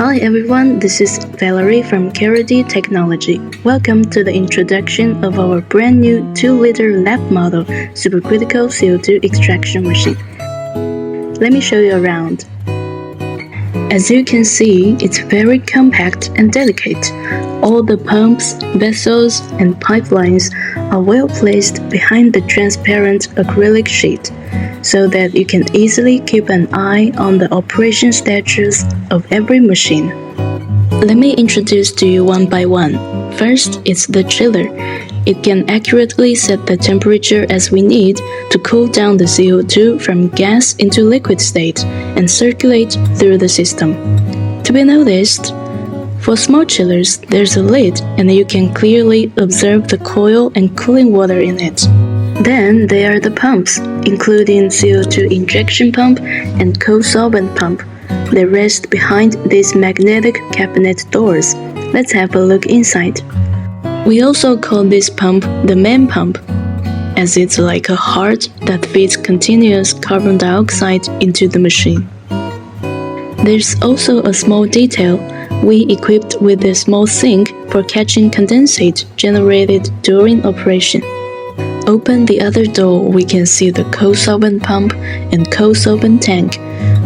Hi everyone, this is Valerie from Hu-Careddi Technology. Welcome to the introduction of our brand new 2-liter lab model Supercritical CO2 extraction machine. Let me show you around. As you can see, it's very compact and delicate. All the pumps, vessels, and pipelines are well placed behind the transparent acrylic sheet, so that you can easily keep an eye on the operation status of every machine. Let me introduce to you one by one. First, it's the chiller. It can accurately set the temperature as we need to cool down the CO2 from gas into liquid state and circulate through the system. To be noticed, for small chillers, there's a lid and you can clearly observe the coil and cooling water in it. Then there are the pumps, including CO2 injection pump and co-solvent pump. They rest behind these magnetic cabinet doors. Let's have a look inside. We also call this pump the main pump, as it's like a heart that feeds continuous carbon dioxide into the machine. There's also a small detail. We equipped with a small sink for catching condensate generated during operation. Open the other door, we can see the co-solvent pump and co-solvent tank.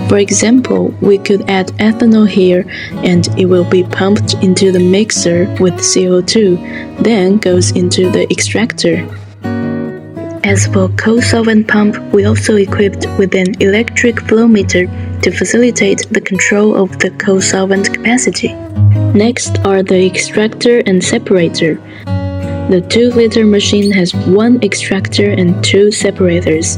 For example, we could add ethanol here and it will be pumped into the mixer with CO2, then goes into the extractor. As for co-solvent pump, we also equipped with an electric flow meter to facilitate the control of the co-solvent capacity. Next are the extractor and separator. The 2-liter machine has 1 extractor and 2 separators.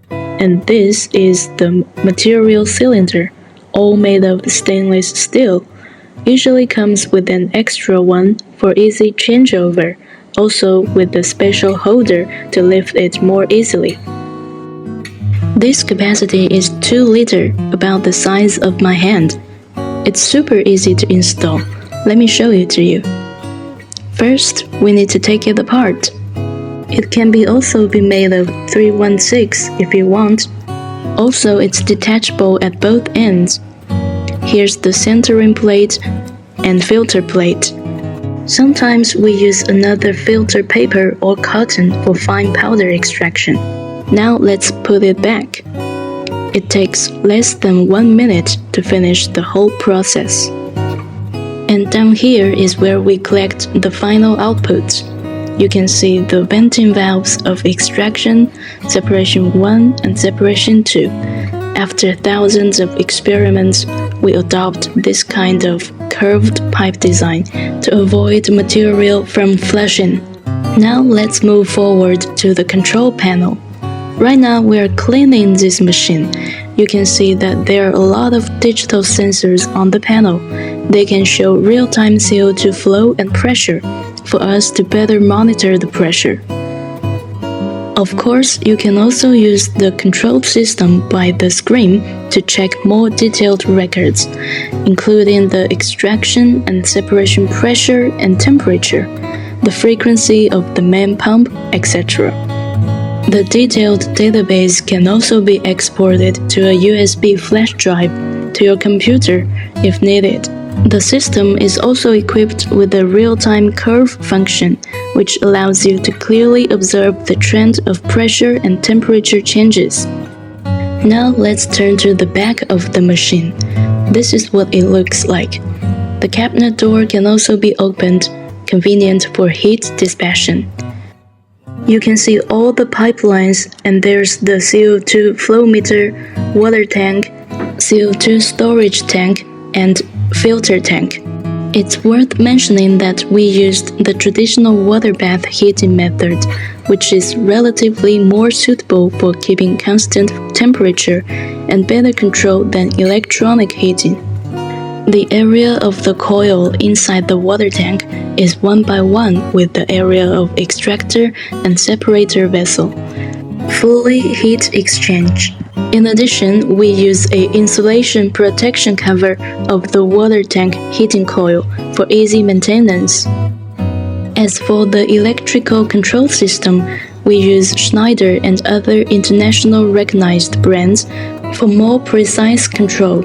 And this is the material cylinder, all made of stainless steel. Usually comes with an extra one for easy changeover, also with a special holder to lift it more easily. This capacity is 2 liter, about the size of my hand. It's super easy to install. Let me show it to you. First, we need to take it apart. It can also be made of 316 if you want. Also, it's detachable at both ends. Here's the centering plate and filter plate. Sometimes we use another filter paper or cotton for fine powder extraction. Now let's put it back. It takes less than 1 minute to finish the whole process. And down here is where we collect the final output. You can see the venting valves of extraction, separation 1 and separation 2. After thousands of experiments, we adopt this kind of curved pipe design to avoid material from flushing. Now let's move forward to the control panel. Right now we are cleaning this machine. You can see that there are a lot of digital sensors on the panel. They can show real-time CO2 flow and pressure for us to better monitor the pressure. Of course, you can also use the control system by the screen to check more detailed records, including the extraction and separation pressure and temperature, the frequency of the main pump, etc. The detailed database can also be exported to a USB flash drive to your computer if needed. The system is also equipped with a real-time curve function, which allows you to clearly observe the trend of pressure and temperature changes. Now let's turn to the back of the machine. This is what it looks like. The cabinet door can also be opened, convenient for heat dissipation. You can see all the pipelines, and there's the CO2 flow meter, water tank, CO2 storage tank, and filter tank. It's worth mentioning that we used the traditional water bath heating method, which is relatively more suitable for keeping constant temperature and better control than electronic heating. The area of the coil inside the water tank is 1 by 1 with the area of extractor and separator vessel. Fully heat exchange. In addition, we use an insulation protection cover of the water tank heating coil for easy maintenance. As for the electrical control system, we use Schneider and other international recognized brands for more precise control.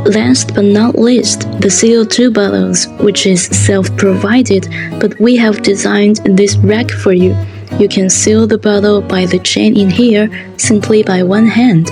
Last but not least, the CO2 bottles, which is self-provided, but we have designed this rack for you. You can seal the bottle by the chain in here simply by one hand.